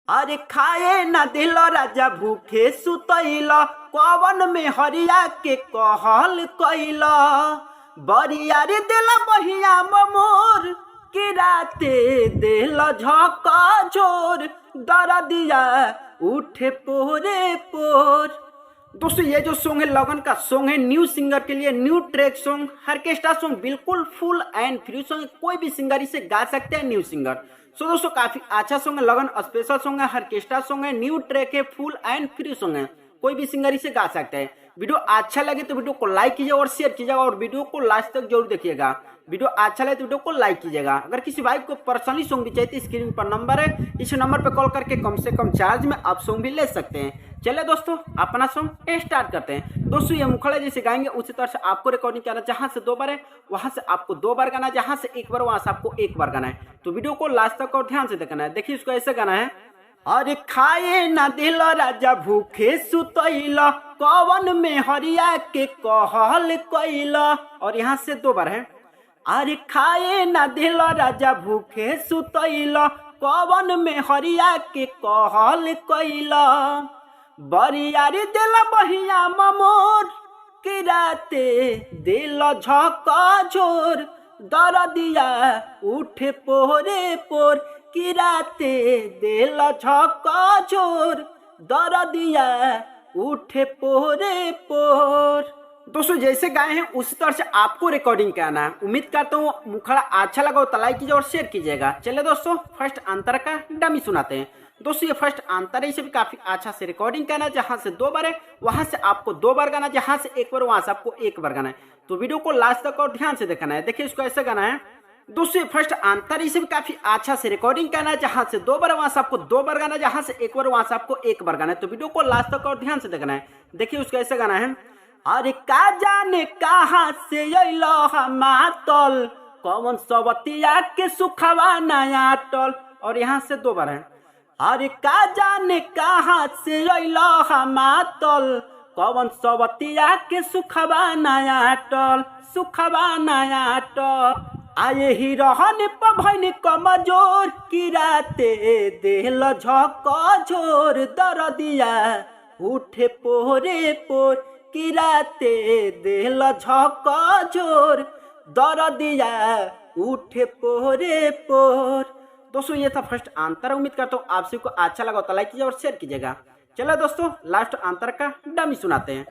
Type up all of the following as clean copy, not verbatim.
अरे खाए ना दिल राजा भूखे सुतैल, कवन में हरिया के कहल कैल। बरिया रे दिल बहिया मोर, कि राते दिल झका झोर, दर दिया उठे पोरे पोर। दोस्तों ये जो सॉन्ग है लगन का सॉन्ग है, न्यू सिंगर के लिए new track song, orchestra song, बिल्कुल फुल एंड फ्री सॉन्ग, कोई भी सिंगर इसे गा सकते हैं न्यू सिंगर। सो दोस्तों काफी अच्छा सॉन्ग है, लगन स्पेशल सॉन्ग है, ऑर्केस्ट्रा सॉन्ग है, न्यू ट्रैक है, फुल एंड फ्री सॉन्ग है, कोई भी सिंगर इसे गा सकते हैं। वीडियो अच्छा लगे तो वीडियो को लाइक कीजिएगा और शेयर कीजिएगा और वीडियो को लास्ट तक जरूर देखिएगा। वीडियो अच्छा लगे तो वीडियो को लाइक कीजिएगा। अगर किसी भाई को पर्सनली सॉन्ग भी चाहिए तो स्क्रीन पर नंबर है, इस नंबर पर कॉल करके कम से कम चार्ज में आप सॉन्ग भी ले सकते हैं। चलिए दोस्तों अपना सॉन्ग स्टार्ट करते हैं। दोस्तों ये मुखड़ा जैसे गाएंगे उसी तरह से आपको रिकॉर्डिंग करना, जहां से 2 बार है वहां से आपको 2 बार गाना, जहां से 1 बार वहां से आपको 1 बार गाना है। तो वीडियो को लास्ट तक और ध्यान से देखना है। देखिए इसको ऐसे गाना है। अरे खाए ना दिल राजा भूखे सुतैल, कवन में हरिया के कहल कैल। और यहाँ से 2 बार है। अरे खाए ना दिल राजा भूखे सुतैल, कवन में हरिया के कहल कैल। बरियारी दिल बहिया मोर, कि राते दिल झका झोर, दर दिया उठे पोरे पोर, कि राते दिल झका झोर, दर दिया उठे पोरे पोर। दोस्तों जैसे गाए हैं उसी तरह से आपको रिकॉर्डिंग करना है। उम्मीद करता हूँ मुखड़ा अच्छा लगा तो लाइक कीजिए और शेयर कीजिएगा। चलिए दोस्तों फर्स्ट अंतर का डमी सुनाते हैं। दोस्तों ये फर्स्ट अंतर है, इसे भी काफी अच्छा से रिकॉर्डिंग करना है, जहां से 2 बार है वहां से आपको 2 बार गाना, जहां से 1 बार वहां से आपको 1 बार गाना है। तो वीडियो को लास्ट तक और ध्यान से देखना है। देखिए इसको ऐसे गाना है। दोस्तों फर्स्ट अंतर, इसे भी काफी अच्छा से रिकॉर्डिंग करना है, जहां से 2 बार वहां से आपको 2 बार गाना, जहां से 1 बार वहां से आपको 1 बार गाना है। तो वीडियो को लास्ट तक और ध्यान से देखना है। देखिए उसको ऐसे गाना है। अरे का जाने कहाँ से अइलो मातल, कौन सवतिया के सुखवा नया टल। और यहाँ से 2 बार है। अरे का जाने कहाँ से अइलो मातल, कौन सवतिया के सुखवा नया टल, सुखवा नया टल। आये ही रहन पभन कमजोर, कि राते दिल झका झोर, दर दिया उठे पोरे पोर, कि राते दिल झका झोर, दर दिया उठे पोरे पोर। दोस्तों ये था फर्स्ट अंतर। उम्मीद करता हूँ आप सबको अच्छा लगा तो लाइक कीजिए और शेयर कीजिएगा। चलो दोस्तों लास्ट अंतर का डमी सुनाते हैं।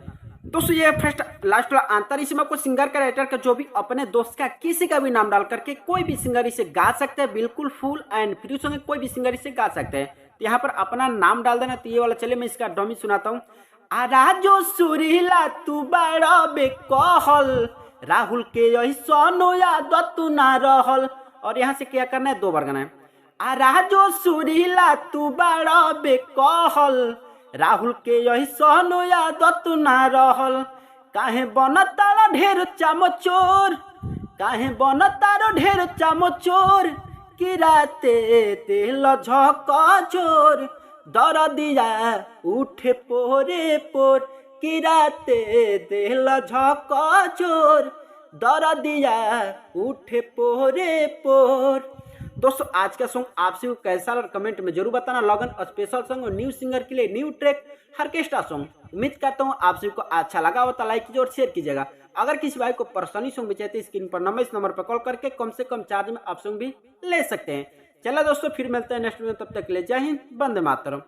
दोस्तों ये फर्स्ट लास्ट वाला अंतर, इसमें आपको सिंगर का राइटर का जो भी अपने दोस्त का किसी का भी नाम डाल करके कोई भी सिंगर इसे गा सकते हैं, बिल्कुल फुल एंड फ्री सॉन्ग, कोई भी सिंगर इसे गा सकते हैं। तो यहाँ पर अपना नाम डाल देना। तो ये वाला चलिए मैं इसका डमी सुनाता हूँ। आराजो सुरीला तू बड़ा बेकहल, राहुल के यही सोनो यादव तू ना रहल। और यहाँ से क्या करना है, 2 बार गाना है। आराजो सुरीला तू बड़ा बेकहल, राहुल के यही सोनो यादव तू ना रहल। काहे बनतार ढेर चामचोर, काहे बनतार ढेर चामचोर, कि राते दिल झका झोर, दर दिया उठे पोरे पोर, कि राते दिल झका झोर, दर दिया उठे पोरे पोर। दोस्तों आज का सॉन्ग आपसे कैसा लगा कमेंट में जरूर बताना। लगन स्पेशल सॉन्ग और न्यू सिंगर के लिए न्यू ट्रैक ऑर्केस्ट्रा सॉन्ग। उम्मीद करता हूँ आप सभी को अच्छा लगा हो तो लाइक कीजिए और शेयर कीजिएगा। अगर किसी भाई को पर्सनली सॉन्ग भी चाहिए स्क्रीन पर नंबर, इस नंबर पर कॉल करके कम से कम चार्ज में आप सॉन्ग भी ले सकते हैं। चलो दोस्तों फिर मिलते हैं नेक्स्ट वीडियो, तब तक के लिए जय हिंद, वंदे मातरम।